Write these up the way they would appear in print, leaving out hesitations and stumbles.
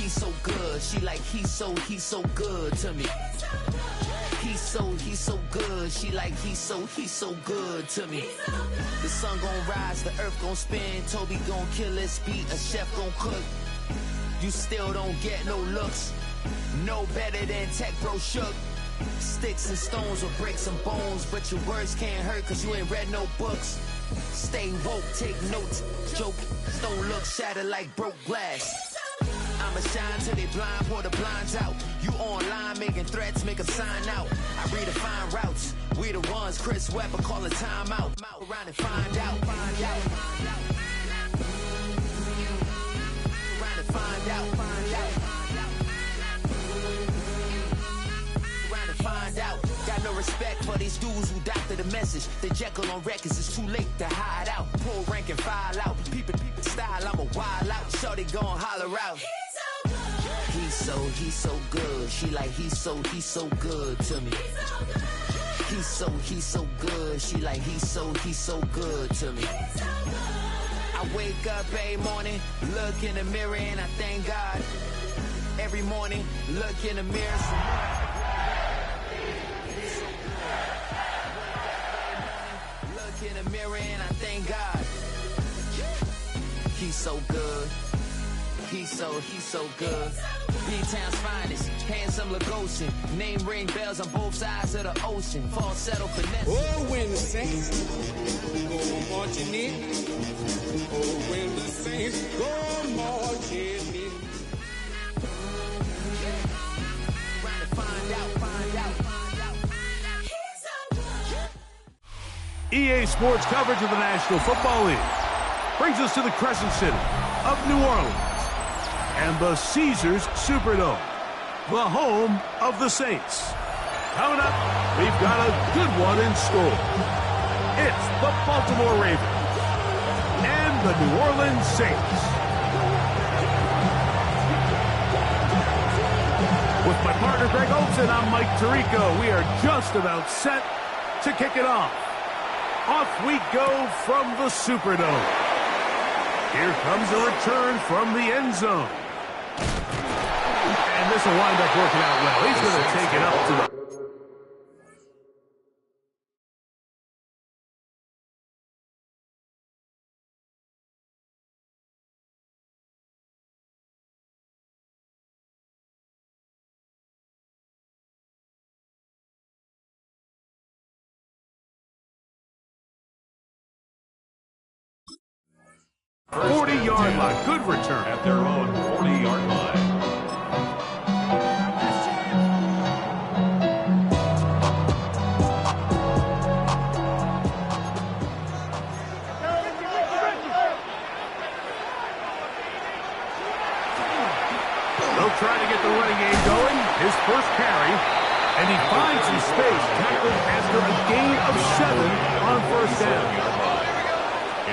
he's so good. She like he's so good to me. He's so good. She like he's so good to me. The sun gon' rise, the earth gon' spin. Toby gon' kill this beat, a chef gon' cook. You still don't get no looks. No better than Tech Bro Shook. Sticks and stones will break some bones, but your words can't hurt cause you ain't read no books. Stay woke, take notes, joke. Stone look shattered like broke glass. I'ma shine till they blind, pour the blinds out. You online making threats, make them sign out. I redefine routes. We the ones Chris Webber call a timeout. Around and find out. Around and find out. Around and find out. Got no respect for these dudes who doctor the message. The Jekyll on records, it's too late to hide out. Pull rank and file out. Peep style, I'm a wild out. Shorty gon' holler out. He's so good. She like he's so good to me. He's so good. She like he's so good to me. I wake up every morning, look in the mirror and I thank God. Every morning, look in the mirror. Look in the mirror and I thank God. He's so good. He's so good. B-Town's finest, handsome Lagosian. Name ring bells on both sides of the ocean. Falsetto finesse. Oh, when the saints go marching in. Oh, when the saints go marching in. Trying to find out. EA Sports coverage of the National Football League brings us to the Crescent City of New Orleans and the Caesars Superdome, the home of the Saints. Coming up, we've got a good one in store. It's the Baltimore Ravens and the New Orleans Saints. With my partner Greg Olson, I'm Mike Tirico. We are just about set to kick it off. Off we go from the Superdome. Here comes a return from the end zone. And this will wind up working out well. He's going to take it up to the... ...40-yard line. Good return. At their own 40-yard line. They'll try to get the running game going. His first carry. And he finds some space. Tackled after a gain of 7 on first down.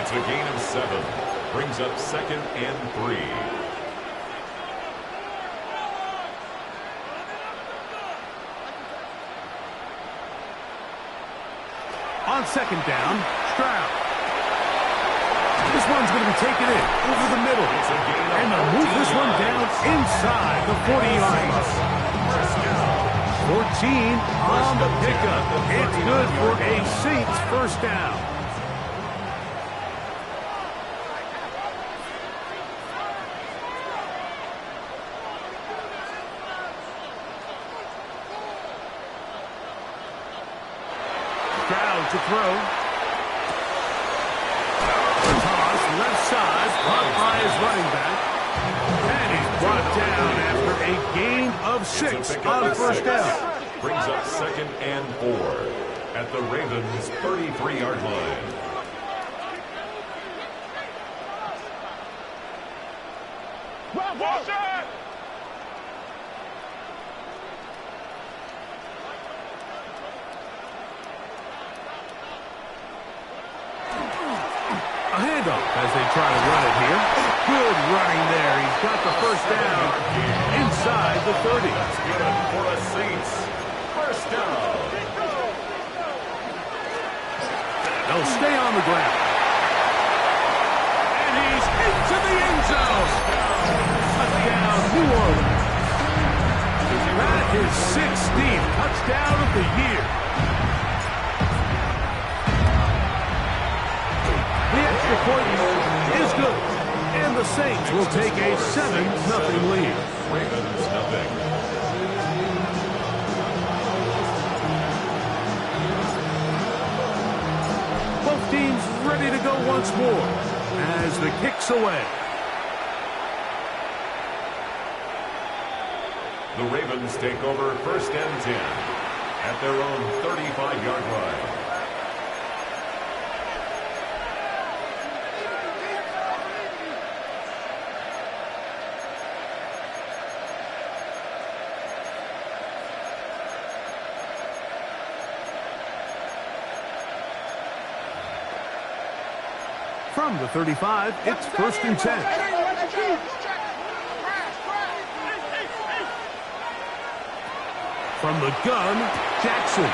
It's a gain of 7. Brings up 2nd and 3. On 2nd down, Stroud. This one's going to be taken in over the middle. And they'll move this one down inside the 40-yard line. 14 on the pickup. It's good for a Saints first down. To throw. The toss, left side, caught by his running back. And he's brought down after a gain of 6 on first down. Brings up 2nd and 4 at the Ravens' 33-yard line. Watch it! Handoff as they try to run it here. Good running there. He's got the first down inside the 30. Good for the Saints. First down. They'll stay on the ground. And he's into the end zone. Touchdown, New Orleans. the Saints will take a 7-0 lead. Ravens nothing. Both teams ready to go once more as the kick's away. The Ravens take over 1st and 10 at their own 35-yard line. From the 35, it's 1st and 10. From the gun, Jackson.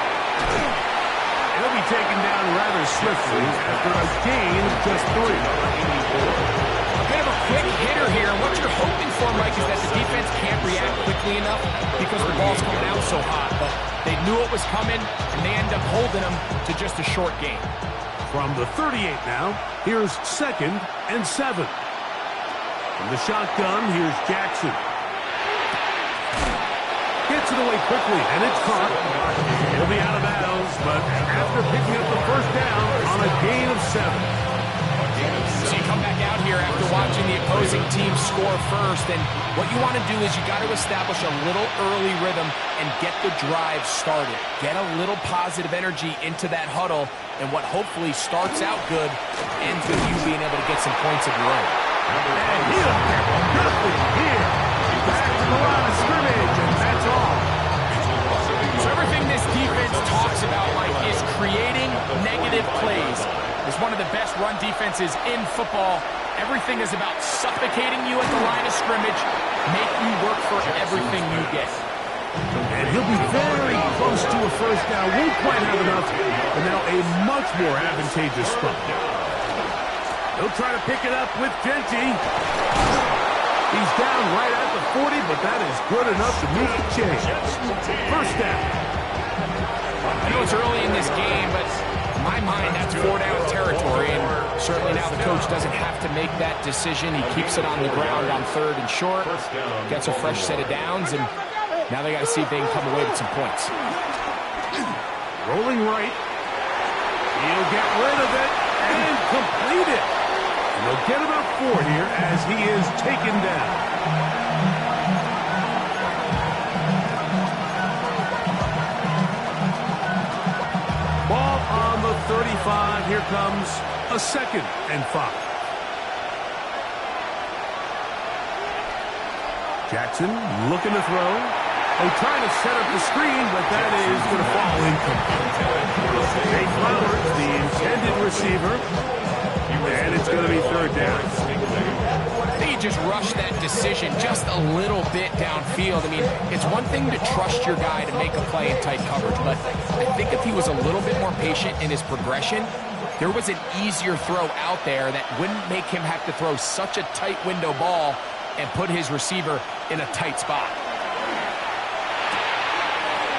He'll be taken down rather swiftly after a gain of just 3. A bit of a quick hitter here. What you're hoping for, Mike, is that the defense can't react quickly enough because the ball's coming out so hot. But they knew it was coming, and they end up holding them to just a short gain. From the 38 now, here's 2nd and 7. From the shotgun, here's Jackson. Gets it away quickly, and it's caught. It'll be out of bounds, but after picking up the 1st down on a gain of 7. So you come back out here after watching the opposing team score first, and what you want to do is you got to establish a little early rhythm and get the drive started. Get a little positive energy into that huddle, and what hopefully starts out good ends with you being able to get some points of your own. And he'll get nothing here. Back to the line of scrimmage, and that's all. So everything this defense talks about, Mike, is creating negative plays. It's one of the best run defenses in football. Everything is about suffocating you at the line of scrimmage, make you work for everything you get. And he'll be very close to a 1st down. Won't quite have enough, but now a much more advantageous spot. He'll try to pick it up with Genty. He's down right at the 40, but that is good enough to move the chains. 1st down. I know it's early in this game, but in my mind, that's 4-down territory, and certainly now the coach doesn't have to make that decision. He keeps it on the ground on 3rd and short, gets a fresh set of downs, and now they got to see if they can come away with some points. Rolling right. He'll get rid of it and complete it. And they'll get about 4 here as he is taken down. Ball on the 35. Here comes a 2nd and 5. Jackson looking to throw. They trying to set up the screen, but that is going to fall incomplete. Jake Flowers, the intended receiver, and it's going to be 3rd down. I think he just rushed that decision just a little bit downfield. I mean, it's one thing to trust your guy to make a play in tight coverage, but I think if he was a little bit more patient in his progression, there was an easier throw out there that wouldn't make him have to throw such a tight window ball and put his receiver in a tight spot.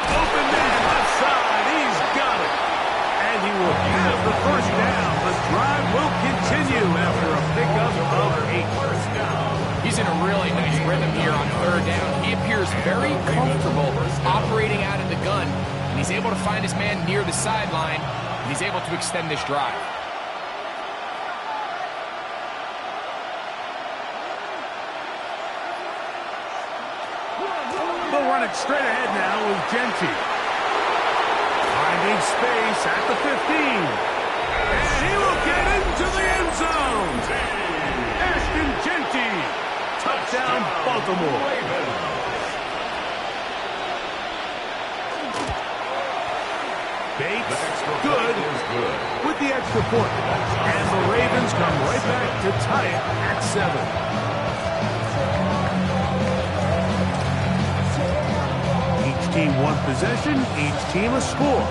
Open man left side. He's got it. And he will have the 1st down. The drive will continue after a pickup of 8. He's in a really nice rhythm here on 3rd down. He appears very comfortable operating out of the gun, and he's able to find his man near the sideline, and he's able to extend this drive. They'll run it straight ahead now with Genty. Finding space at the 15. And he will get into the end zone. Ashton Genty. Touchdown, Baltimore. Bates, good with the extra point. And the Ravens come right back to tie it at 7. Team one possession, each team a score.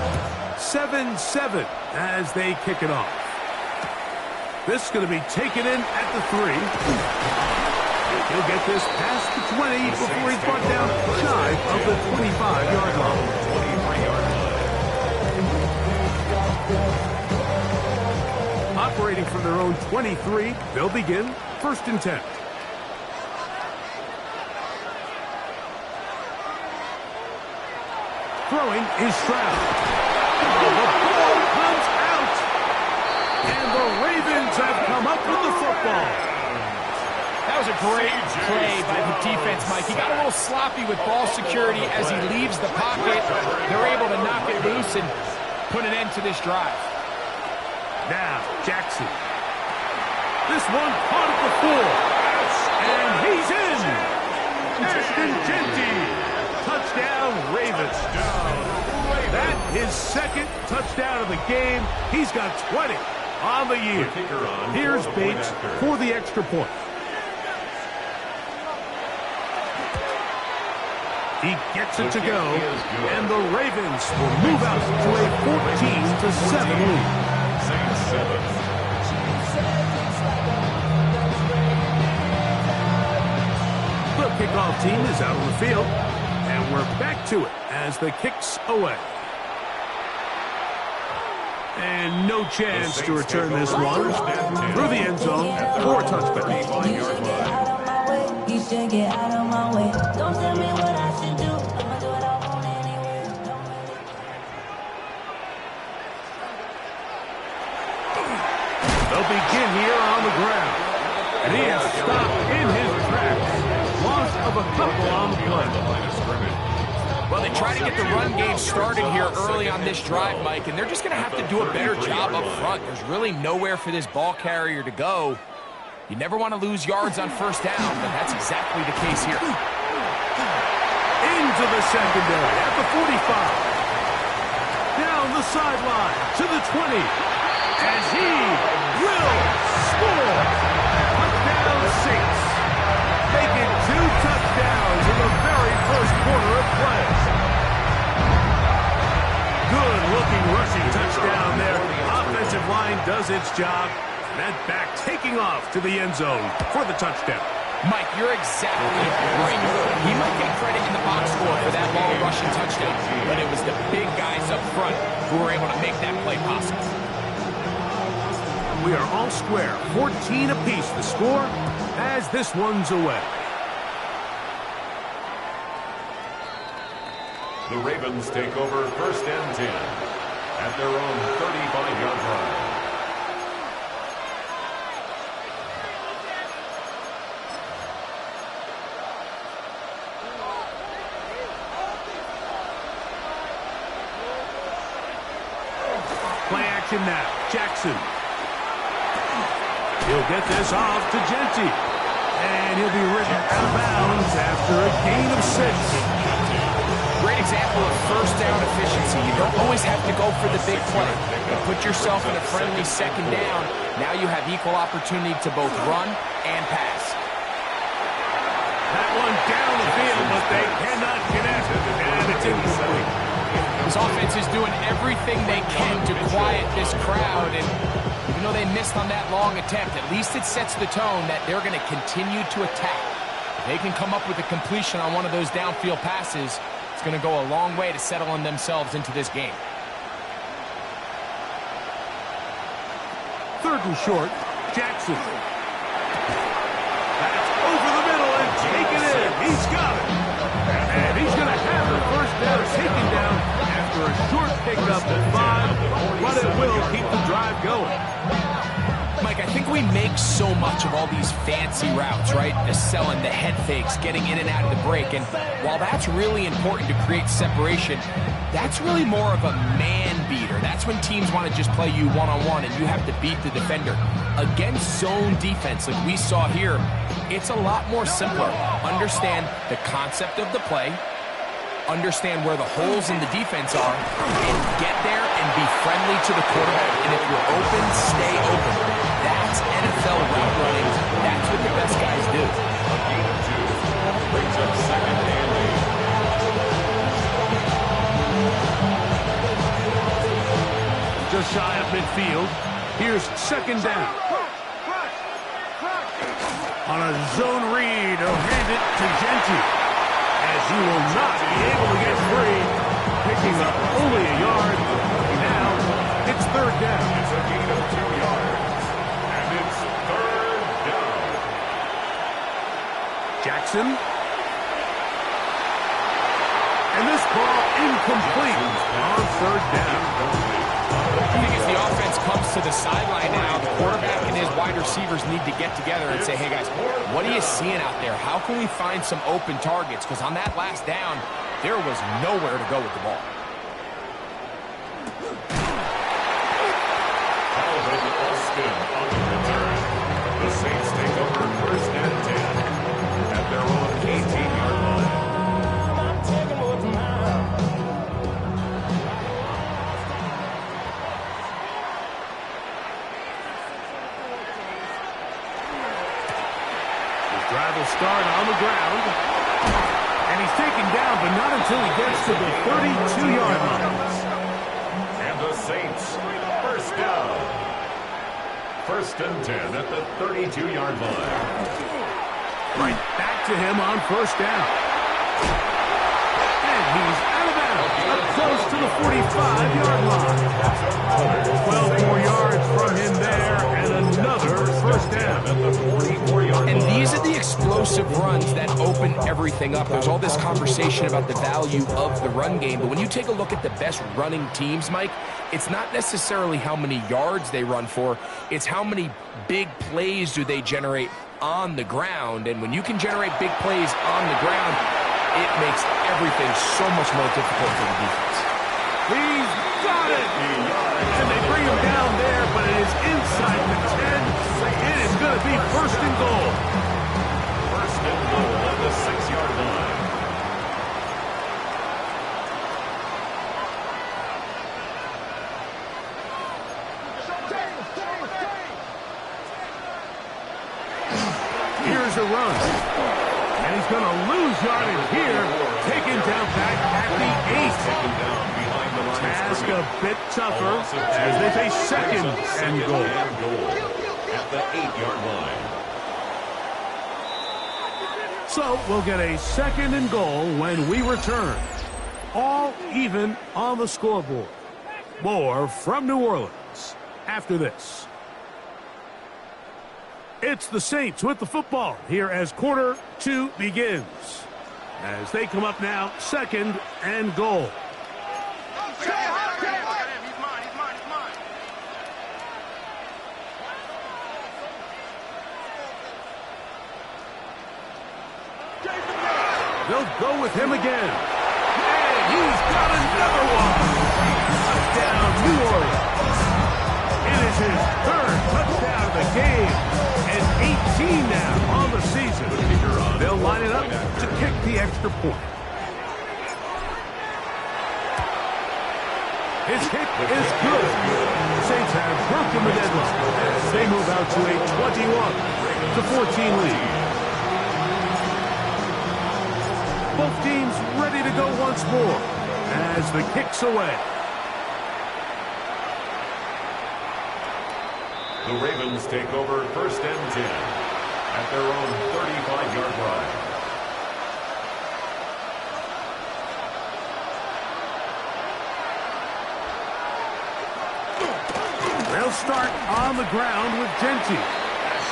7-7 as they kick it off. This is going to be taken in at the 3. He'll get this past the 20 before he's brought down shy of the 25-yard line. operating from their own 23. They'll begin 1st and 10. Throwing is Stroud. Oh, the ball comes out. And the Ravens have come up with the football. That was a great play by the defense, Mike. He got a little sloppy with ball security as he leaves the pocket. They're able to knock it loose and put an end to this drive. Now, Jackson. This one caught at the 4. And he's in. Ashton Genty. Touchdown, Ravens. That his 2nd touchdown of the game. He's got 20 on the year. Here's Bates for the extra point. He gets it to go, and the Ravens will move out to a 14-7 lead. The kickoff team is out on the field, and we're back to it as the kick's away. And no chance to return this one through the end zone for a touchback. You should get out of my way. Don't tell me what I should do. I'ma do what I want anyway. They'll begin here on the ground. And he has stopped in his tracks. Loss of a couple on the play. Well, they try to get the run game started here early on this drive, Mike, and they're just going to have to do a better job up front. There's really nowhere for this ball carrier to go. You never want to lose yards on 1st down, but that's exactly the case here. Into the secondary at the 45. Down the sideline to the 20. And he will score. Touchdown Saints. Making 2 touchdowns in the very first quarter of play. Good-looking rushing touchdown there. Offensive line does its job. That back taking off to the end zone for the touchdown. Mike, you're exactly right. He might get credit in the box score for that long rushing touchdown, but it was the big guys up front who were able to make that play possible. We are all square, 14 apiece the score as this one's away. The Ravens take over 1st and 10 at their own 35-yard line. Play action now. Jackson. He'll get this off to Genty. And he'll be ridden out of bounds after a gain of 6. Great example of 1st down efficiency. You don't always have to go for the big play. But put yourself in a friendly 2nd down. Now you have equal opportunity to both run and pass. That one down the field, but they cannot connect. And it's incomplete. This offense is doing everything they can to quiet this crowd, and even though they missed on that long attempt, at least it sets the tone that they're going to continue to attack. If they can come up with a completion on one of those downfield passes, it's going to go a long way to settling themselves into this game. 3rd and short, Jackson. That's over the middle and taken in. He's got it. And he's going to have the 1st down taken down after a short pickup at 5, but it will keep the drive going. Mike, I think we make so much of all these fancy routes, right? The selling, the head fakes, getting in and out of the break. And while that's really important to create separation, that's really more of a man beater. That's when teams want to just play you one-on-one and you have to beat the defender. Against zone defense like we saw here, it's a lot more simpler. Understand the concept of the play, understand where the holes in the defense are, and get there and be friendly to the quarterback. And if you're open, stay open. That's NFL route running. That's what the best guys do. Brings up 2nd and 8. Just shy of midfield. Here's 2nd down. On a zone read, he'll hand it to Genty, as he will not be able to get free, picking up only a yard. Now it's 3rd down. It's a gain of 2 yards. Jackson. And this ball incomplete on third down. I think as the offense comes to the sideline now, the quarterback and his wide receivers need to get together and say, hey guys, what are you seeing out there? How can we find some open targets? Because on that last down, there was nowhere to go with the ball. On the return, the Saints take over first and 10 at their own 18-yard line. The drive will start on the ground. And he's taken down, but not until he gets to the 32-yard line. And the Saints, first down. First and 10 at the 32-yard line. Right back to him on first down. And he's out of bounds, up close to the 45-yard line. 12 more yards from him there, and another first down. At the 44-yard line. And these are the explosive runs that open everything up. There's all this conversation about the value of the run game, but when you take a look at the best running teams, Mike, it's not necessarily how many yards they run for, it's how many big plays do they generate on the ground. And when you can generate big plays on the ground, it makes everything so much more difficult for the defense. He's got it! And they bring him down there, but it is inside the 10. It is going to be first and goal. First and goal at the 6-yard line. Here's a run. And he's going to lose yardage here. Taken down back at the 8. Taken down behind the line of Task scrimmage. a bit tougher as they face second and goal. At the 8-yard line. So we'll get a second and goal when we return. All even on the scoreboard. More from New Orleans after this. It's the Saints with the football here as quarter 2 begins. As they come up now, second and goal. They'll go with him again. And he's got another one. Touchdown, New Orleans. It is his third touchdown of the game. And 18 now on the season. They'll line it up to kick the extra point. His kick is good. Saints have broken the deadlock as they move out to a 21-14 lead. Both teams ready to go once more as the kick's away. The Ravens take over first and 10 at their own 35-yard line. They'll start on the ground with Genty.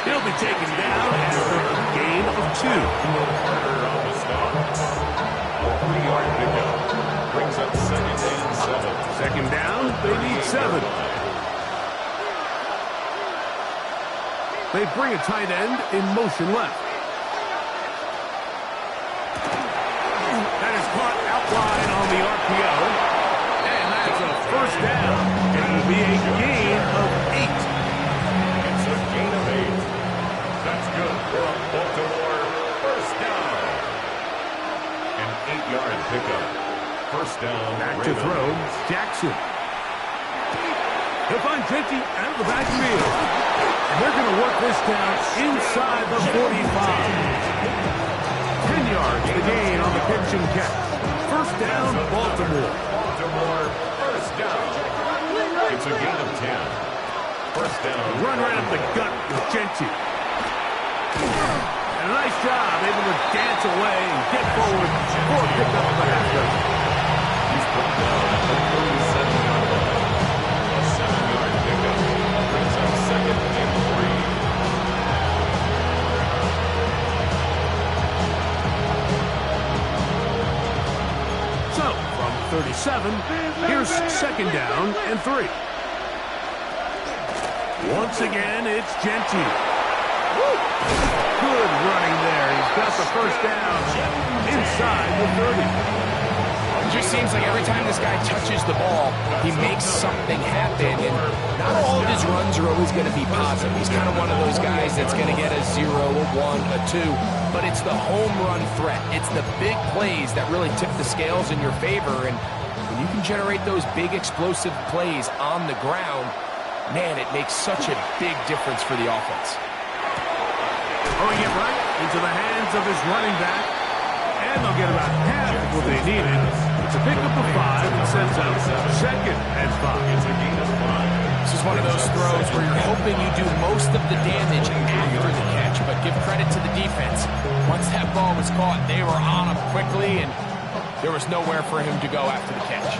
He'll be taken down after a gain of 2. Carter on the stop. A 3-yard pickup brings up second and 7. Second down, they need 7. They bring a tight end in motion left. That is caught out wide on the RPO. And that's a first down. It will be a gain of 8. It's a gain of 8. That's good for a Baltimore first down. An 8-yard pickup. First down. Back to Ravens. throw, Jackson. He'll find Genty out of the backfield. And they're going to work this down inside the 45. 10 yards the gain on the pitch and catch. First down, Baltimore. Baltimore first down. It's a gain of 10. First down. Run right up the gut with Genty. And a nice job, able to dance away and get forward for a pickup of the half dozen. He's put down at the 37-yard line. A 7-yard pickup brings up second and 3. 37. Here's second down and 3. Once again, it's Genty. Good running there. He's got the first down inside the 30. It just seems like every time this guy touches the ball, he makes something happen, and not all of his runs are always going to be positive. He's kind of one of those guys that's going to get a 0, a 1, a 2, but it's the home run threat. It's the big plays that really tip the scales in your favor, and when you can generate those big explosive plays on the ground, man, it makes such a big difference for the offense. Throwing it right into the hands of his running back, and they'll get about half of what they needed. It's a pickup of 5 and sends out second and 5. It's a gain of 5. This is one of those throws where you're hoping you do most of the damage after the catch, but give credit to the defense. Once that ball was caught, they were on him quickly, and there was nowhere for him to go after the catch.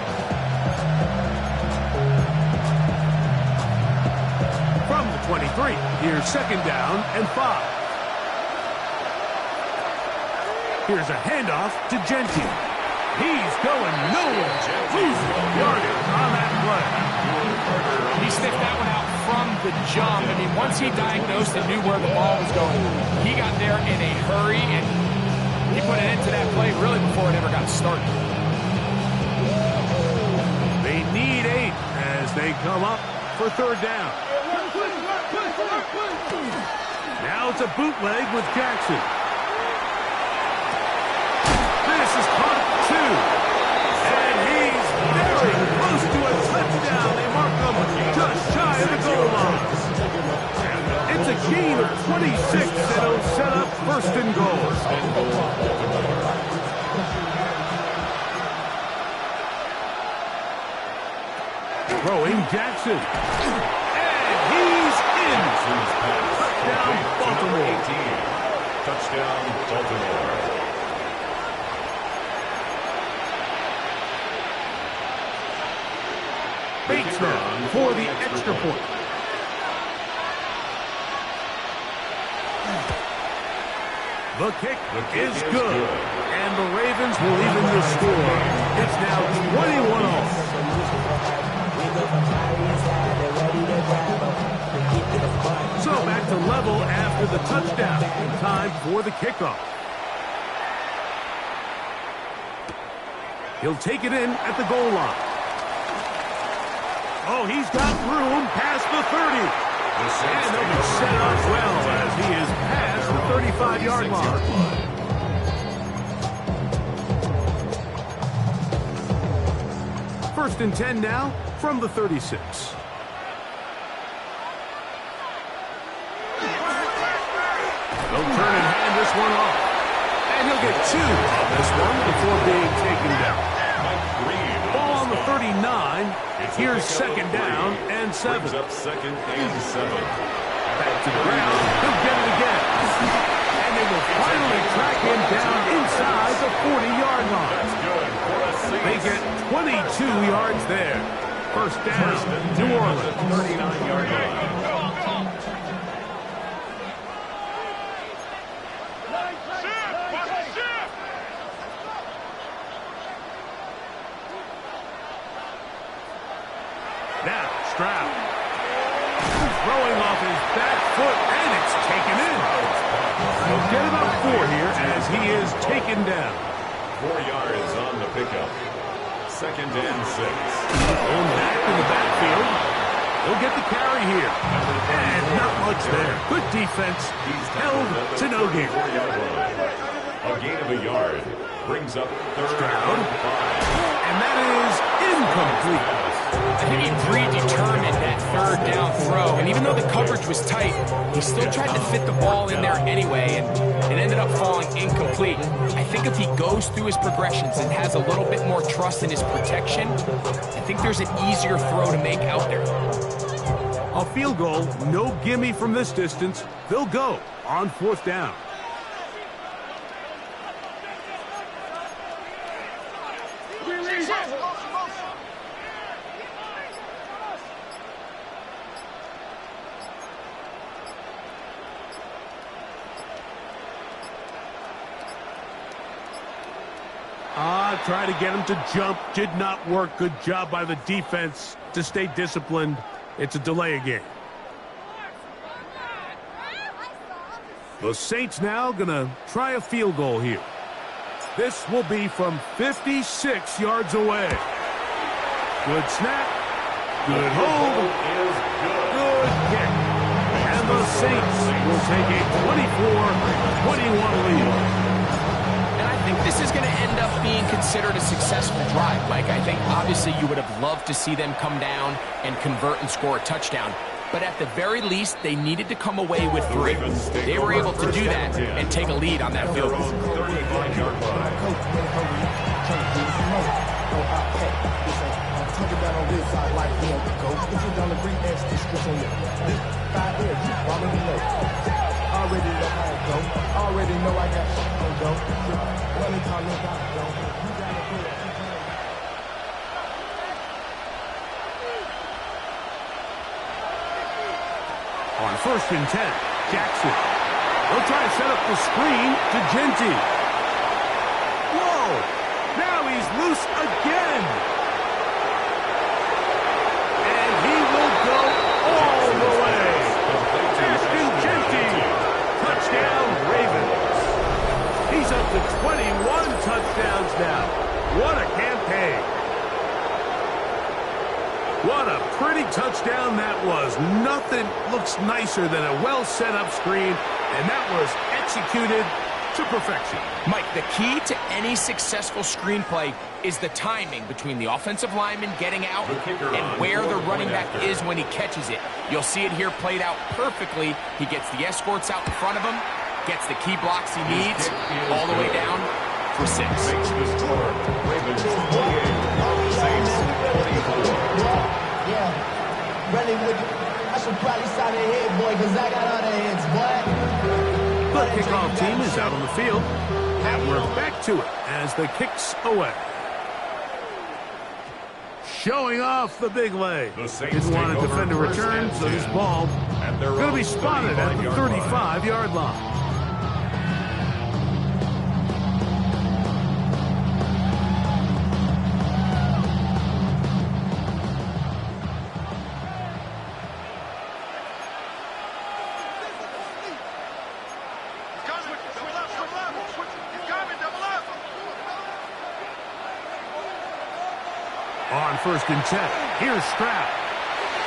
From the 23, here's second down and 5. Here's a handoff to Genty. He's going nowhere. Losing yardage on that play. He sniffed that one out from the jump. I mean, once he diagnosed and knew where the ball was going, he got there in a hurry, and he put an end to that play really before it ever got started. They need 8 as they come up for third down. Now it's a bootleg with Jackson. This is caught 2. And he's very close to a touchdown. They mark him just shy of the goal line. It's a gain of 26, and it'll set up first and goal. Throwing Jackson. And he's in. Touchdown, Baltimore. Touchdown, Baltimore. Bates now for the extra point. The kick is good. And the Ravens will even the score. It's now 21-all. So back to level after the touchdown. Time for the kickoff. He'll take it in at the goal line. Oh, he's got room past the 30. And they'll be set up well as he is past the 35-yard line. First and 10 now from the 36. They'll turn and hand this one off. And he'll get 2 on this one before being taken down. Ball on the 39. Here's second down and 7. Brings up second and 7. Back to the ground. He'll get it again. And they will finally track him down inside the 40-yard line. That's good for a Saints. They get 22 yards there. First down, New Orleans. 39-yard line. Now, Stroud. Throwing off his back foot, and it's taken in. He'll get about 4 here as he is taken down. 4 yards on the pickup. Second and 6. Going back in the backfield. He'll get the carry here. And not much there. Good defense. He's held to no gain. A gain of a yard. Brings up third Stroud. and 5. And that is incomplete. I think he predetermined that third down throw, and even though the coverage was tight, he still tried to fit the ball in there anyway, and it ended up falling incomplete. I think if he goes through his progressions and has a little bit more trust in his protection, I think there's an easier throw to make out there. A field goal, no gimme from this distance. They'll go on fourth down. Try to get him to jump. Did not work. Good job by the defense to stay disciplined. It's a delay again. The Saints now going to try a field goal here. This will be from 56 yards away. Good snap. Good hold. Good kick. And the Saints will take a 24-21 lead. And I think this is going to end up being considered a successful drive, Mike. I think obviously you would have loved to see them come down and convert and score a touchdown. But at the very least, they needed to come away with 3. They were able to do that and take a lead on that field goal. On 1st and 10, Jackson. They'll try to set up the screen to Genty. Whoa! Now he's loose again. And he will go all the way. Ashton Genty. Touchdown, Ravens. He's up to 21 touchdowns now. What a campaign. What a pretty touchdown that was. Nothing looks nicer than a well-set-up screen, and that was executed to perfection. Mike, the key to any successful screenplay is the timing between the offensive lineman getting out and where the running back is when he catches it. You'll see it here played out perfectly. He gets the escorts out in front of him, gets the key blocks he needs, all the way down for 6. Yeah, running with you. I should probably sign a head, boy, because I got all the heads, boy. The kickoff team is out on the field, and we're back to it as the kick's away. Showing off the big leg. Didn't want to defend a return, so this ball going to be spotted at the 35-yard line. On 1st and 10, here's Stroud.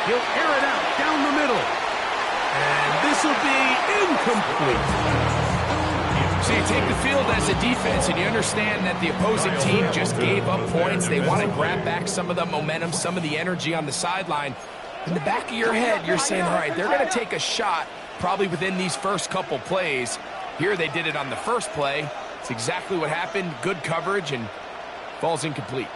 He'll air it out down the middle. And this will be incomplete. So you take the field as a defense, and you understand that the opposing team just gave up points. They want to grab back some of the momentum, some of the energy on the sideline. In the back of your head, you're saying, all right, they're going to take a shot probably within these first couple plays. Here they did it on the first play. It's exactly what happened. Good coverage, and falls incomplete.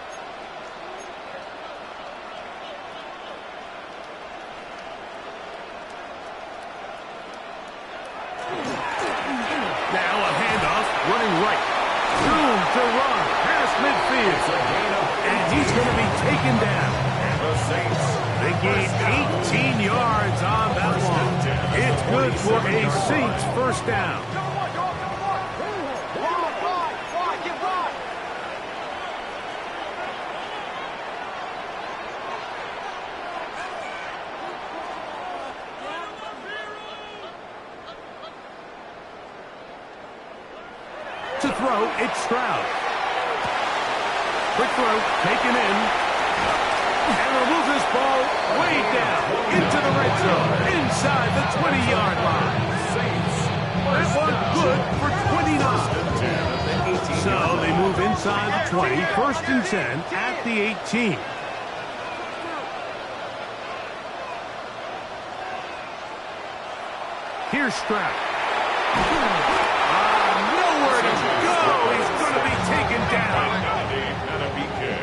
Running right. Room to run past midfield. And he's going to be taken down. They gained 18 yards on that one. It's good for a Saints first down. To throw, it's Stroud. Quick throw, taken in. And will move this ball way down into the red zone, inside the 20-yard line. That one good for 29. So they move inside the 20, 1st and 10 at the 18. Here's Stroud. Nowhere to go. He's going to be taken down.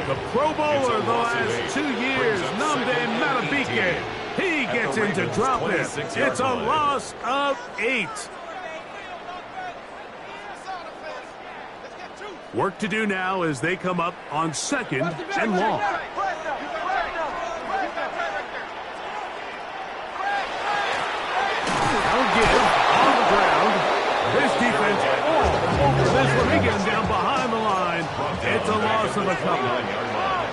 The Pro Bowler the last 2 years, Nnamdi Madubuike. He gets in to drop it. It's a loss of 8. Work to do now as they come up on 2nd and long. They'll give on the ground. This defense all over this one. They get him down behind the line. It's a loss of a couple. 29-yard line.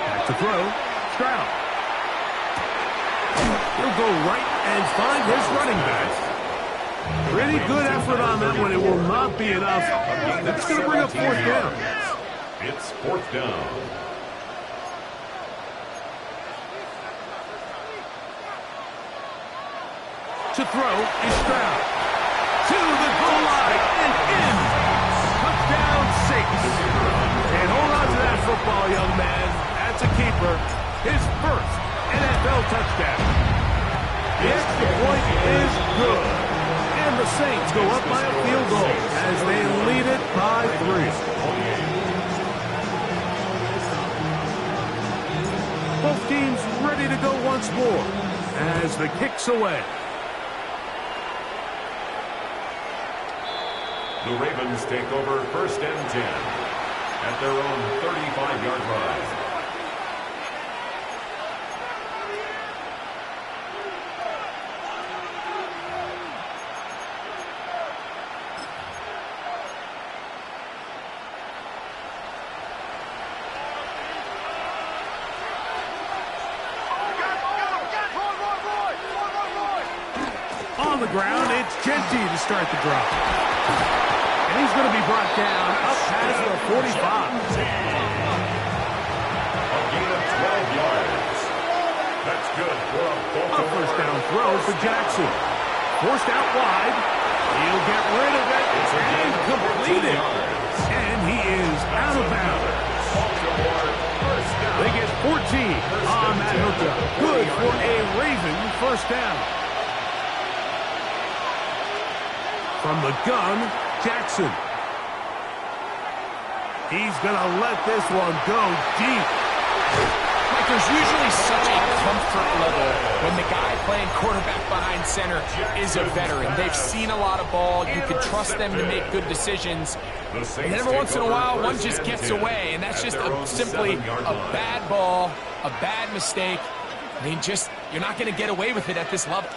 Back to throw. Stroud. He'll go right and find his running back. Pretty good effort on that one. It will not be enough. That's going to bring up fourth down. It's fourth down. To throw is Stroud. To the goal line and in. Touchdown, Saints. And hold on to that football, young man. That's a keeper. His first NFL touchdown. The extra point is good. And the Saints go up by a field goal as they lead it by 3. Both teams ready to go once more as the kick's away. The Ravens take over first and 10 at their own 35-yard line. On the ground, it's Genty to start the drive. And he's going to be brought down up past the 45. A gain of 12 yards. That's good for A first down throw for Jackson. Forced out wide. He'll get rid of it and complete it. And he is out of bounds. They get 14 on that hookup. Good for a Raven first down. From the gun, Jackson. He's going to let this one go deep. Like, there's usually such a comfort level when the guy playing quarterback behind center is a veteran. They've seen a lot of ball. You can trust them to make good decisions. And every once in a while, one just gets away, and that's just simply a bad ball, a bad mistake. I mean, just, you're not going to get away with it at this level.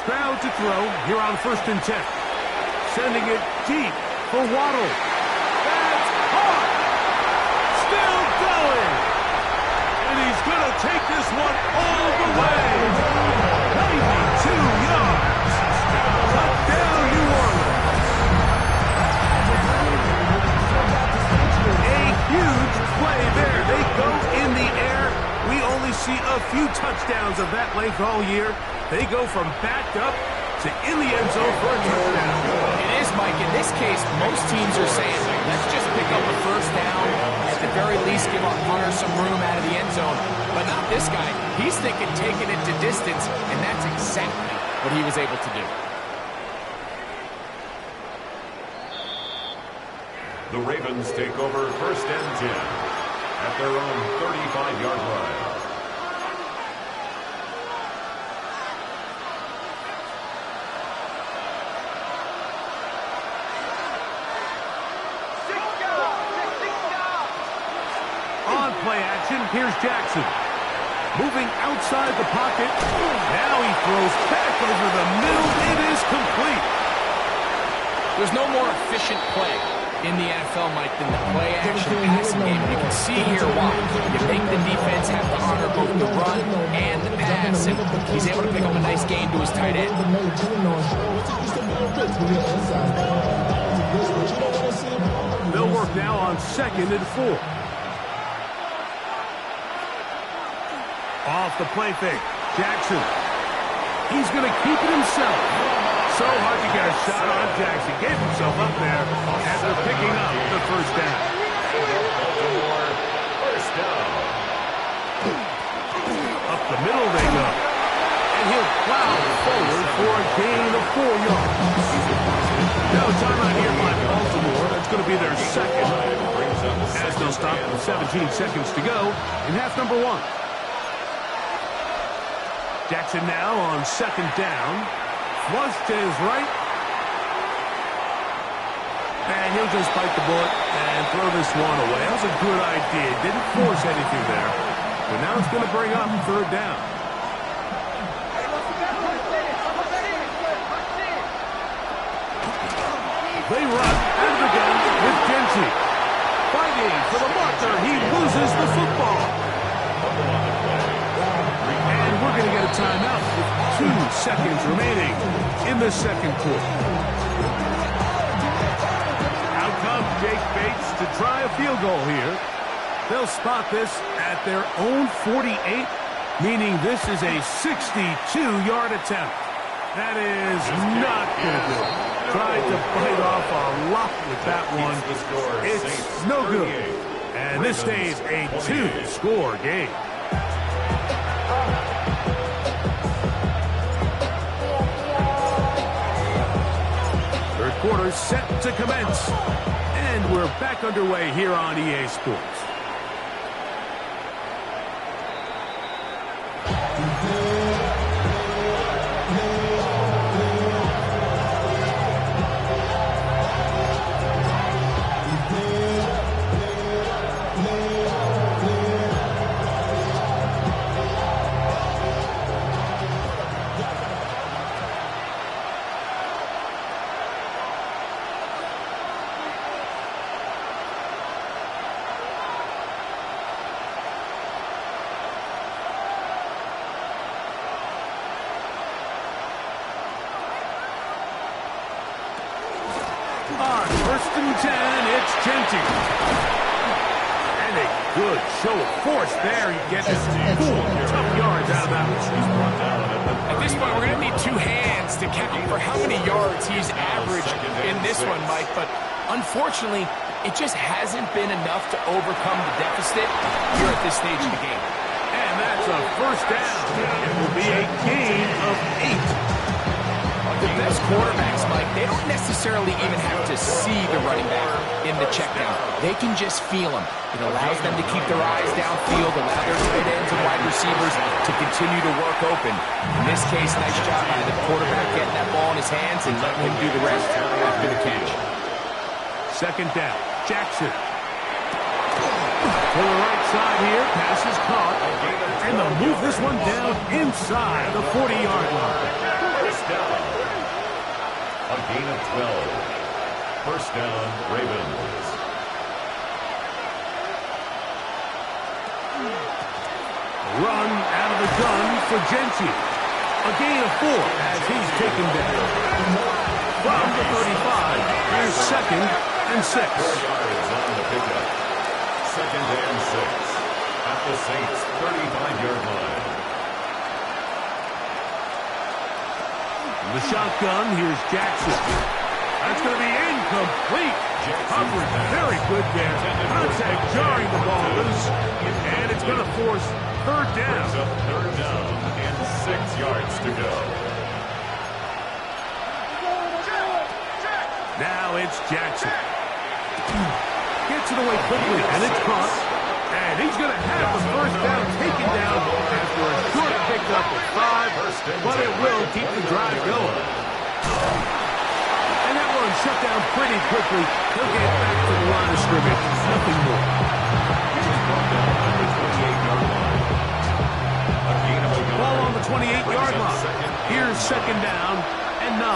Stroud to throw here on first and 10. Sending it deep for Waddle. That's caught. Still going. And he's going to take this one all the way. 92 yards. Touchdown, New Orleans. A huge play there. They go in the air. We only see a few touchdowns of that length all year. They go from backed up to in the end zone for a touchdown. It is, Mike. In this case, most teams are saying, let's just pick up a first down. At the very least, give our punter some room out of the end zone. But not this guy. He's thinking taking it to distance, and that's exactly what he was able to do. The Ravens take over first and 10 at their own 35-yard line. Play action. Here's Jackson. Moving outside the pocket. Now he throws back over the middle. It is complete. There's no more efficient play in the NFL, Mike, than the play action passing game. You can see here why. You make the defense have to honor both the run and the pass. And he's able to pick up a nice gain to his tight end. They'll work now on 2nd and 4. Off the play fake. Jackson. He's going to keep it himself. So hard to get a shot on Jackson. Gave himself up there after picking up the first down. First down. Up the middle they go. And he'll plow forward for a gain of 4 yards. Now timeout here by Baltimore. That's going to be their second. As they'll stop with 17 seconds to go in half number 1. Jackson now on 2nd down. Flush to his right. And he'll just bite the bullet and throw this one away. That was a good idea. Didn't force anything there. But now it's going to bring up third down. They run out of the gun with Genji. Fighting for the marker. He loses the football. And we're going to get a timeout with 2 seconds remaining in the second quarter. Out comes Jake Bates to try a field goal here. They'll spot this at their own 48, meaning this is a 62-yard attempt. That is not going to do it. Tried to bite off a lot with that one. It's no good. And this stays a 2-score game. Third quarter set to commence. And we're back underway here on EA Sports. On 1st and 10, it's Genty. And a good show of force there. He gets 4 tough yards out of that one. At this point, we're going to need 2 hands to count for how many yards he's averaged in this one, Mike. But unfortunately, it just hasn't been enough to overcome the deficit here at this stage of the game. And that's a first down. It will be a gain of 8. The best quarterbacks, Mike, they don't necessarily even have to see the running back in the check down. They can just feel him. It allows them to keep their eyes downfield, allow their tight ends and wide receivers to continue to work open. In this case, nice job by the quarterback getting that ball in his hands and letting him do the rest after the catch. Second down, Jackson. To the right side here, pass is caught. And they'll move this one down inside the 40-yard line. First down. A gain of 12. First down, Ravens. Run out of the gun for Genty. A gain of 4 as he's taken down. From the 35, here's 2nd and 6. 4 yards on the pickup. 2nd and 6. At the Saints' 35-yard line. The shotgun, here's Jackson. That's going to be incomplete. Coverage very good there. Contact jarring the ball loose. And it's going to force third down. Third down and 6 yards to go. Now it's Jackson. Gets it away quickly, and it's caught. And he's going to have the first down taken down after a short pickup of 5, but it will keep the drive going. And that one shut down pretty quickly. He'll get back to the line of scrimmage. Nothing more. Ball on the 28-yard line. Here's 2nd down and 9.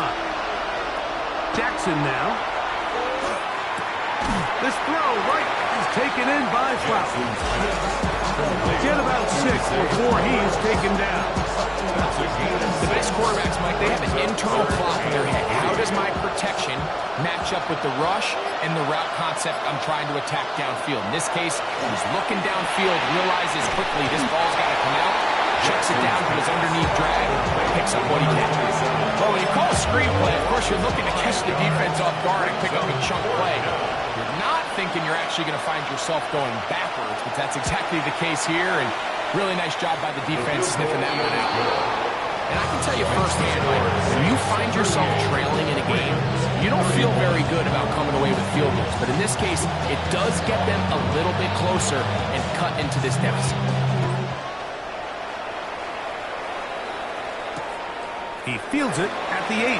Jackson now. This throw right is taken in by Flower. Get about 6 before he's taken down. The best quarterbacks, Mike, they have an internal clock in their head. How does my protection match up with the rush and the route concept I'm trying to attack downfield? In this case, he's looking downfield, realizes quickly this ball's got to come out, checks it down to his underneath drag, picks up what he catches. Well, when you call a screen play, of course you're looking to catch the defense off guard and pick up a chunk play. You're not thinking you're actually going to find yourself going backwards, but that's exactly the case here, and really nice job by the defense sniffing that one out. And I can tell you firsthand, like, when you find yourself trailing in a game, you don't feel very good about coming away with field goals. But in this case, it does get them a little bit closer and cut into this deficit. He fields it at the 8.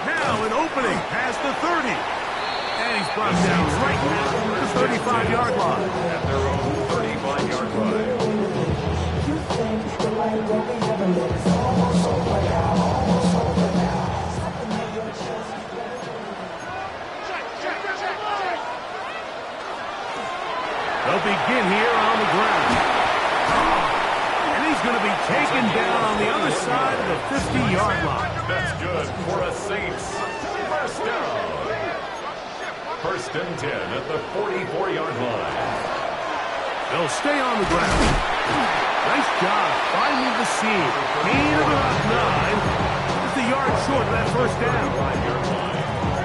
Now an opening past the 30. And he's brought down right now at the 35-yard line. At their own 35-yard line. They'll begin here on the ground. And he's going to be taken down on the other side of the 50-yard line. That's good for a Saints first down. First and 10 at the 44-yard line. They'll stay on the ground. Nice job finding the seam. Gain of about 9. Just a yard short of that first down.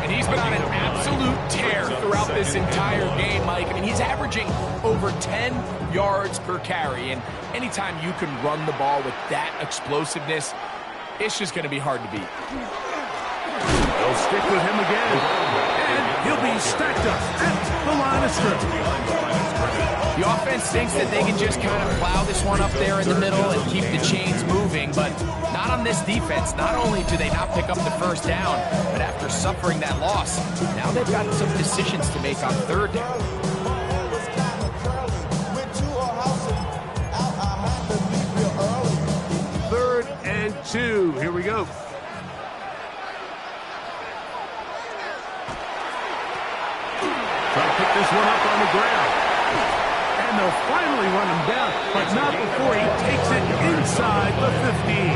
And he's been on an absolute tear throughout this entire game, Mike. I mean, he's averaging over 10 yards per carry. And anytime you can run the ball with that explosiveness, it's just going to be hard to beat. They'll stick with him again. And he'll be stacked up at the line of scrimmage. The offense thinks that they can just kind of plow this one up there in the middle and keep the chains moving, but not on this defense. Not only do they not pick up the first down, but after suffering that loss, now they've got some decisions to make on third down. Third and 2. Here we go. Try to pick this one up on the ground. And they'll finally run him down, but not before he takes it inside the 15.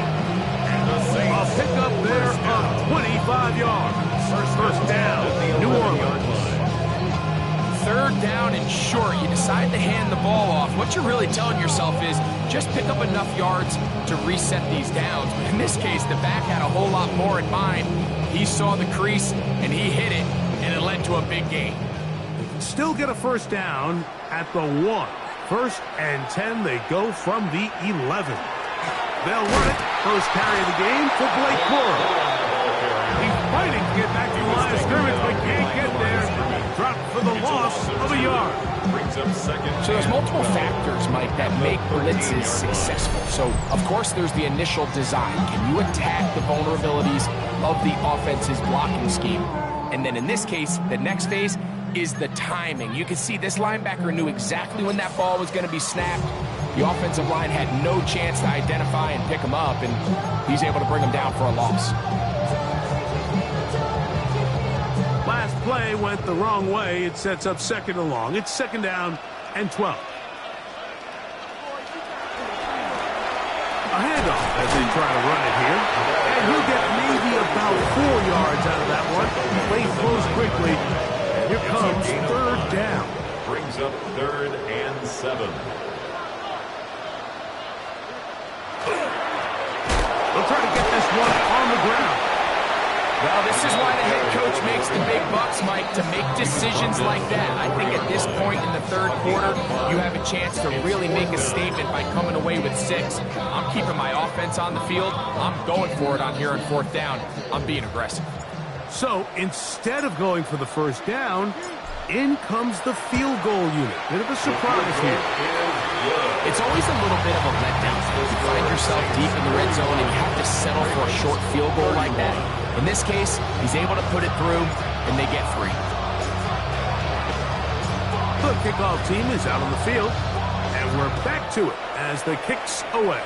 A pickup there of 25 yards. First down, New Orleans. Third down and short. You decide to hand the ball off. What you're really telling yourself is just pick up enough yards to reset these downs. But in this case, the back had a whole lot more in mind. He saw the crease, and he hit it, and it led to a big gain. Still get a first down at the 1. First and 10, they go from the 11. They'll run it. First carry of the game for Blake Burrow. He's fighting to get back to the line of scrimmage, but can't get there. Dropped for the loss of a yard. So there's multiple factors, Mike, that make blitzes successful. So, of course, there's the initial design. Can you attack the vulnerabilities of the offense's blocking scheme? And then in this case, the next phase is the timing. You can see this linebacker knew exactly when that ball was going to be snapped. The offensive line had no chance to identify and pick him up, and he's able to bring him down for a loss. Last play went the wrong way. It sets up second and long. It's second down and 12. A handoff as they try to run it here. And he'll get maybe about 4 yards out of that one. Play flows quickly. Here comes third down. Brings up third and 7. They'll try to get this one on the ground. Well, this is why the head coach makes the big bucks, Mike, to make decisions like that. I think at this point in the third quarter, you have a chance to really make a statement by coming away with 6. I'm keeping my offense on the field. I'm going for it on here on fourth down. I'm being aggressive. So instead of going for the first down, in comes the field goal unit. Bit of a surprise here. It's always a little bit of a letdown. You find yourself deep in the red zone and you have to settle for a short field goal like that. In this case, he's able to put it through, and they get 3. The kickoff team is out on the field, and we're back to it as the kick's away.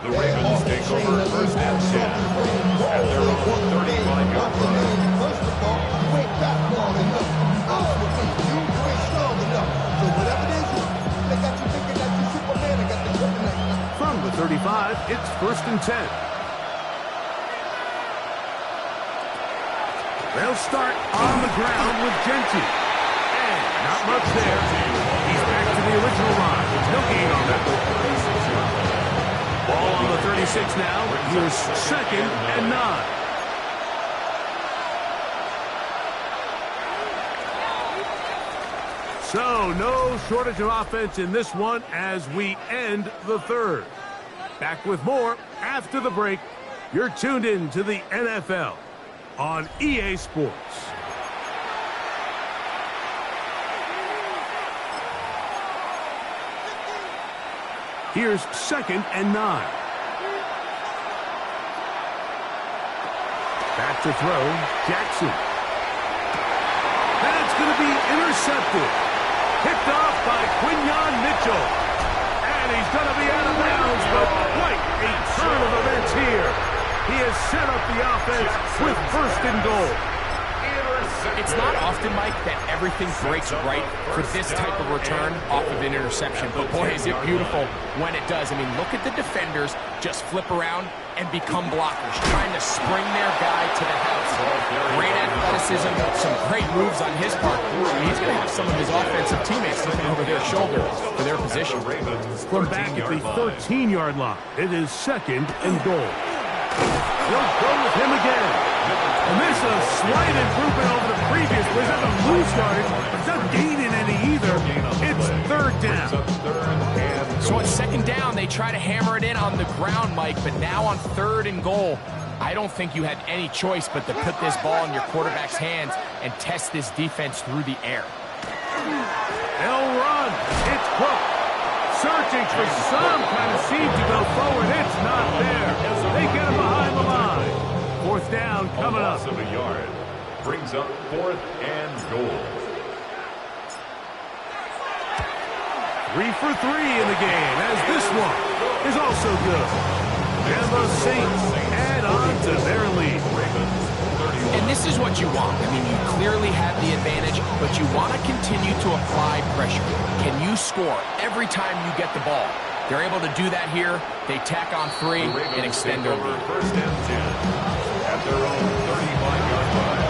The Ravens take over first and 10 at their own 35-yard line. First of all, you ain't got long enough. You ain't strong enough. So whatever it is, they got you thinking that you Superman. They got the kryptonite. From the 35, it's first and 10. They'll start on the ground with Genty. And not much there. He's back to the original line. There's no gain on that. Ball on the 36 now. Here's second and 9. So, no shortage of offense in this one as we end the third. Back with more after the break. You're tuned in to the NFL on EA Sports. Here's second and 9. Back drop to throw. Jackson. That's going to be intercepted. Picked off by Quinyon Mitchell. And he's going to be out of bounds, but quite a turn of events here. He has set up the offense with first and goal. It's not often, Mike, that everything breaks right for this type of return off of an interception. But boy, is it beautiful when it does. I mean, look at the defenders just flip around and become blockers, trying to spring their guy to the house. Great athleticism, some great moves on his part. He's going to have some of his offensive teammates looking over their shoulder for their position. From back at the 13-yard line, it is second and goal. They'll go with him again. And this is a slight improvement over the previous. It was a loose yardage, but it's not gaining any either. It's third down. So on second down, they try to hammer it in on the ground, Mike, but now on third and goal, I don't think you had any choice but to put this ball in your quarterback's hands and test this defense through the air. They'll run. It's Cook. Searching for some kind of seed to go forward. It's not there. They get him behind the line. Fourth down coming up. Of a yard brings up fourth and goal. 3 for 3 in the game, as this one is also good. And the Saints add on to their lead. And this is what you want. I mean, you clearly have the advantage, but you want to continue to apply pressure. Can you score every time you get the ball? They're able to do that here. They tack on 3 and extend their lead. First and 10 at their own 35-yard line.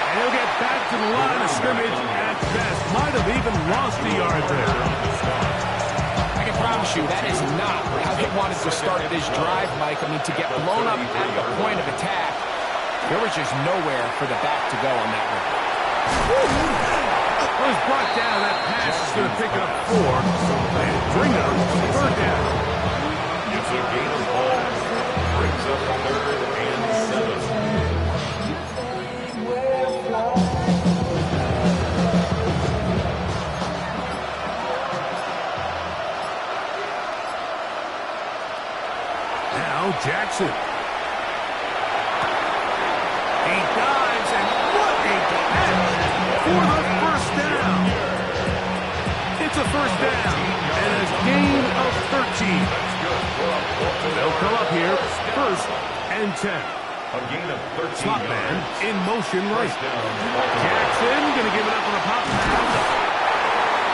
And he'll get back to the line of scrimmage at best. Might have even lost a yard there. I can promise you that is not how they wanted to start this drive, Mike. I mean, to get blown up at the point of attack, there was just nowhere for the back to go on that one. Was brought down. That pass is going to pick up 4 and bring up third down. It's a gain of ball. Brings up third and 7. Jackson. He dives, and what a catch for the first down. It's a first down, and a gain of 13. They'll come up here, first and 10. A gain of 13. Slot man in motion right. Jackson going to give it up on a pop pass.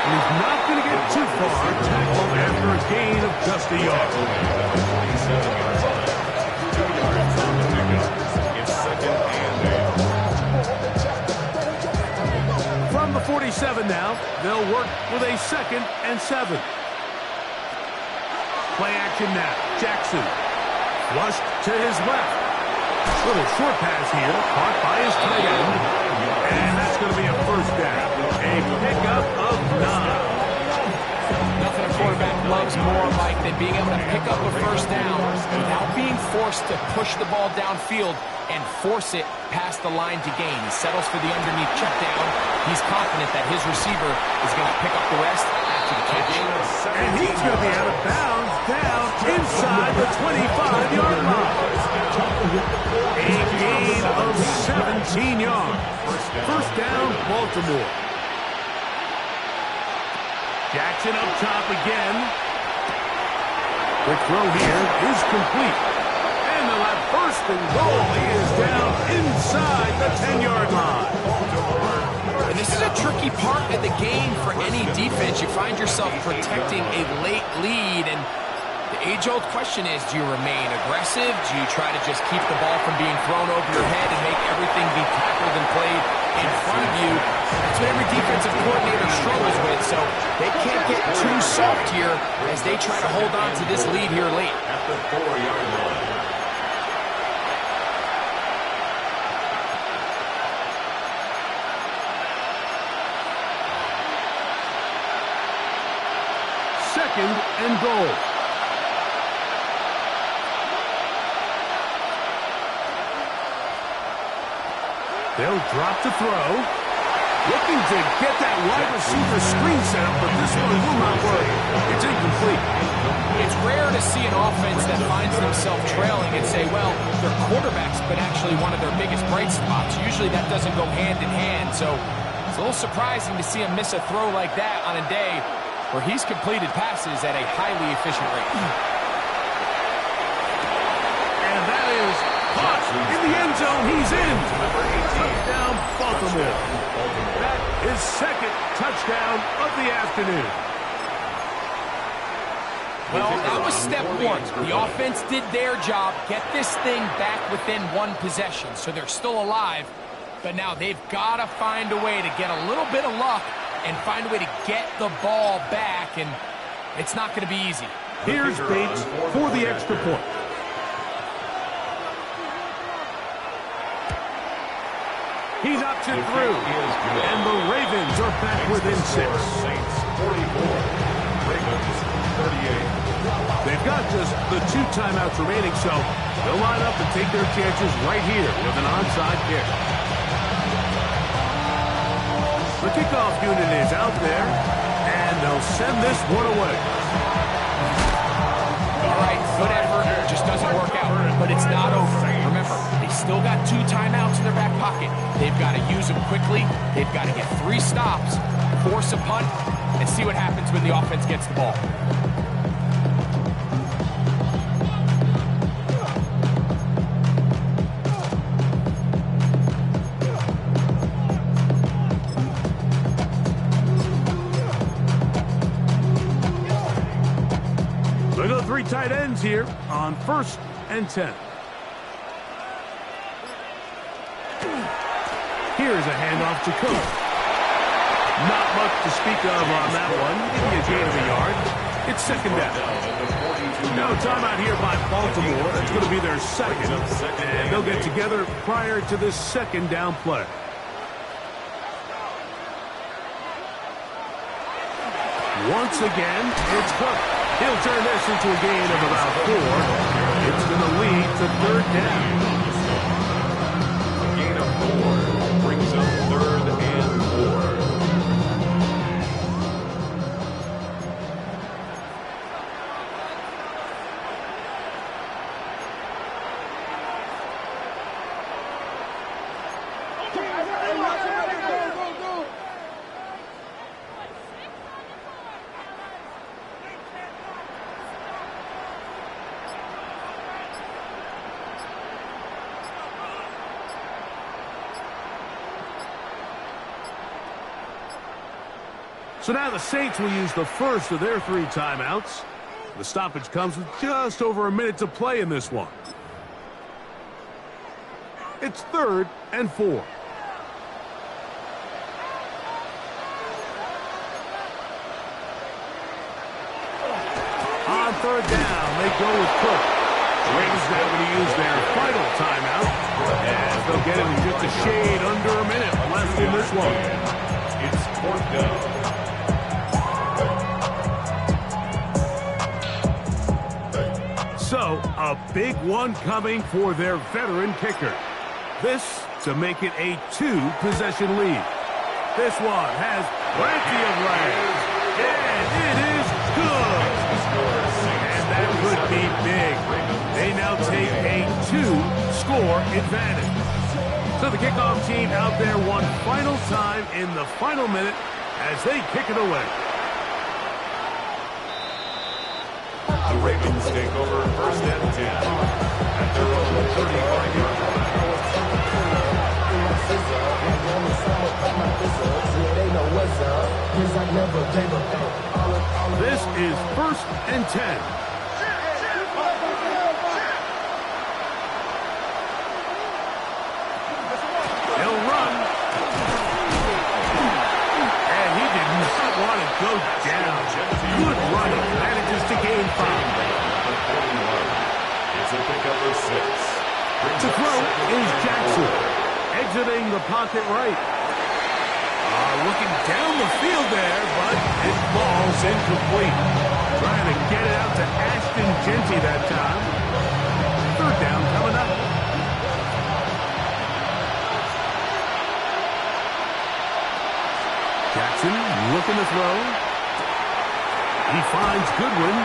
And he's not going to get too far. Tackled after a gain of just a yard. 27 yards on it. 2 yards on the pickup. It's second and 8. From the 47 now, they'll work with a second and 7. Play action now. Jackson. Flushed to his left. Little short pass here. Caught by his tight end. And that's going to be a first down. A pickup of 9. Nothing a quarterback loves more, Mike, than being able to pick up a first down without being forced to push the ball downfield and force it past the line to gain. He settles for the underneath check down. He's confident that his receiver is going to pick up the rest after the catch. And he's going to be out of bounds down inside the 25-yard line. A gain of 17 yards. First down, Baltimore. Jackson up top again. The throw here is complete. And they'll have first and goal. He is down inside the 10-yard line. And this is a tricky part of the game for any defense. You find yourself protecting a late lead, and the age-old question is, do you remain aggressive? Do you try to just keep the ball from being thrown over your head and make everything be tackled and played in front of you? That's what every defensive coordinator struggles with, so they can't get too soft here as they try to hold on to this lead here late. At the 4-yard line. Second and goal. They'll drop to throw. Looking to get that wide receiver screen set up, but this one will not work. It's incomplete. It's rare to see an offense that finds themselves trailing and say, well, their quarterback's been actually one of their biggest bright spots. Usually that doesn't go hand in hand, so it's a little surprising to see him miss a throw like that on a day where he's completed passes at a highly efficient rate. And that is caught in the end zone. He's in. Touchdown, Baltimore. That is second touchdown of the afternoon. Well, that was step one. The offense did their job, get this thing back within one possession, so they're still alive. But now they've got to find a way to get a little bit of luck and find a way to get the ball back, and it's not going to be easy. Here's Bates for the extra point. He's up to through, and the Ravens are back within 6. Saints 44, Ravens 38. They've got just the 2 timeouts remaining, so they'll line up and take their chances right here with an onside kick. The kickoff unit is out there, and they'll send this one away. All right, good effort. Just doesn't work out, but it's not over. Remember, they still got 2 timeouts in their back pocket. They've got to use them quickly. They've got to get 3 stops, force a punt, and see what happens when the offense gets the ball. Look at the 3 tight ends here on 1st and 10. Here's a handoff to Cook. Not much to speak of on that one. Maybe a gain of a yard. It's second down. Now timeout here by Baltimore. That's going to be their second. And they'll get together prior to this second down play. Once again, it's Cook. He'll turn this into a gain of about 4. It's going to lead to 3rd down. A gain of 4 brings up 3rd and 4. So now the Saints will use the first of their 3 timeouts. The stoppage comes with just over a minute to play in this one. It's 3rd and 4. On 3rd down, they go with Cook. The Ravens now going to use their final timeout, and they'll get it in just a shade under a minute left in this one. It's 4th down. So, a big one coming for their veteran kicker. This to make it a 2-possession lead. This one has plenty of legs, and it is good. And that could be big. They now take a 2-score advantage. So the kickoff team out there one final time in the final minute as they kick it away. The Ravens take over 1st and 10 at their own 35-yard line. This is 1st and 10. He'll run. And he did not want to go down. Good running. Manages to gain 5. It's a pickup of 6. To throw is Jackson. Exiting the pocket right. Looking down the field there, but it falls incomplete. Trying to get it out to Ashton Genty that time. 3rd down coming up. making the throw. He finds Goodwin.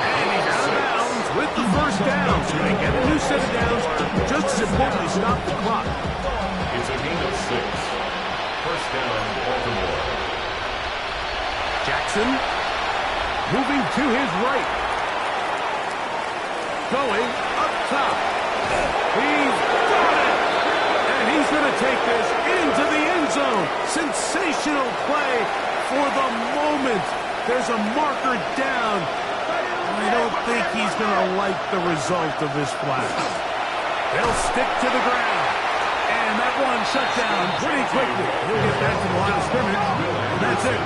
And he's out of bounds with the first down. So they get a new set of downs. Just as importantly, stop the clock. It's a gain of 6. First down, Baltimore. Jackson moving to his right. Going up top. He's got it. And he's going to take this into the end zone. Sensational play for the moment. There's a marker down. I don't think he's going to like the result of this flag. They'll stick to the ground. And that one shut down pretty quickly. He'll get back to the line of scrimmage. And that's it.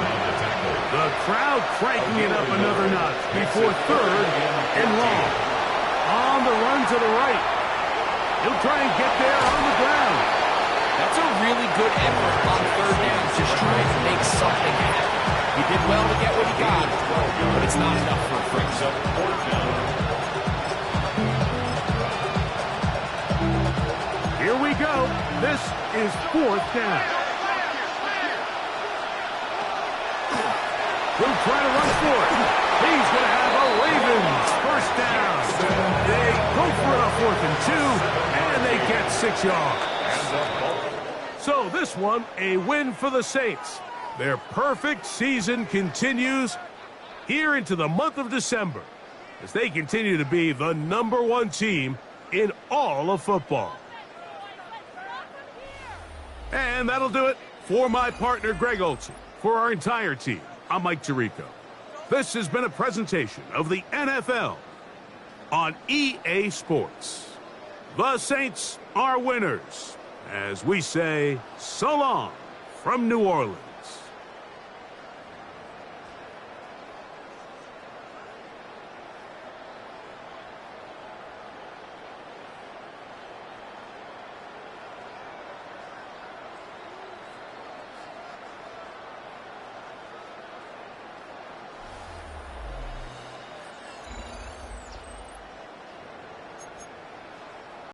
The crowd cranking it up another notch before 3rd and long. On the run to the right. He'll try and get there on the ground. That's a really good effort on 3rd down, just trying to make something happen. He did well to get what he got, but it's not enough for a first. So 4th down. Here we go. This is 4th down. He'll try to run for it. He's going to have a Ravens first down. They go for it on 4th and 2, and they get 6 yards. So this one, a win for the Saints. Their perfect season continues here into the month of December as they continue to be the #1 team in all of football. And that'll do it for my partner, Greg Olson. For our entire team, I'm Mike Tirico. This has been a presentation of the NFL on EA Sports. The Saints are winners, as we say so long from New Orleans.